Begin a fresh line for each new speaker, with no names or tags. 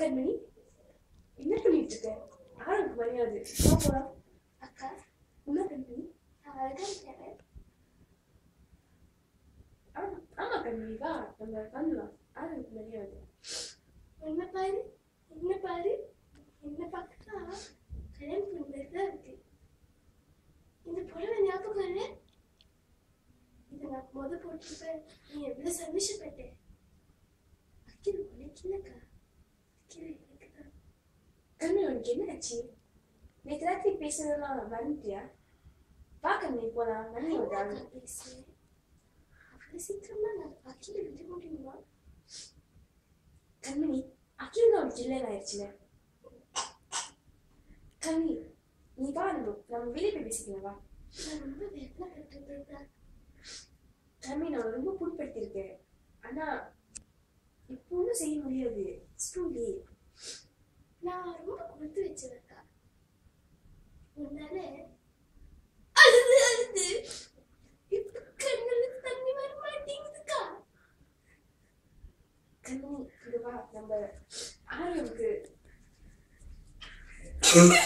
கண்மணி என்ன பண்ணிட்டு இருக்க? ஆளுக்கு மரியாதை போலாம்.
அக்கா
என்ன கண்மணி?
நான் அழகா இருக்கேன்.
ஆமா கண்மணி, வா நம்ம பண்ணலாம். ஆளுக்கு மரியாதை.
என்ன பாரு என்ன பாரு, என்ன பார்த்தா கல்யாணம் பண்ணுறதுதான் இருக்கு. இந்த புடவை ஞாபகம் இல்லை? இதை நான் போட்டிருப்பேன். நீ எவ்வளவு சந்தோஷப்பட்டேன். அக்கில் உனக்கு இல்லக்கா, அக்கில் எனக்கு தான்.
கண்மணி உனக்கு என்ன ஆச்சு? நேற்று ராத்திரி பேசுறதெல்லாம் மறந்துட்டியா? வா கண்மணி போலாம். மணி வந்தாங்க.
பேசுறேன் அவ்வளவு சீக்கிரமா நான் அக்கில விட முடியுமா?
கண்மணி அக்கில் தான் ஒரு ஜில்லன் ஆயிடுச்சுல. கண்மணி நீ வா, நம்ம வெளியே போய் பேசிக்கலாம். வா.
நான் ரொம்ப வேதனைப்பட்டிருக்கேன்.
கண்மணி நான் ரொம்ப புண்படுத்திருக்கேன். ஆனா இப்போ ஒன்றும் செய்ய முடியாது. ஸ்டூலி
நான் ரொம்ப கொடுத்து வச்சிருக்கா. உன்னால அழுது அழுது இப்ப கண்ணுல தண்ணி வர மாட்டேங்குதுக்கா.
கண்மணி இது வா, நம்ம ஆரோக்கியத்துக்கு
கண்மணி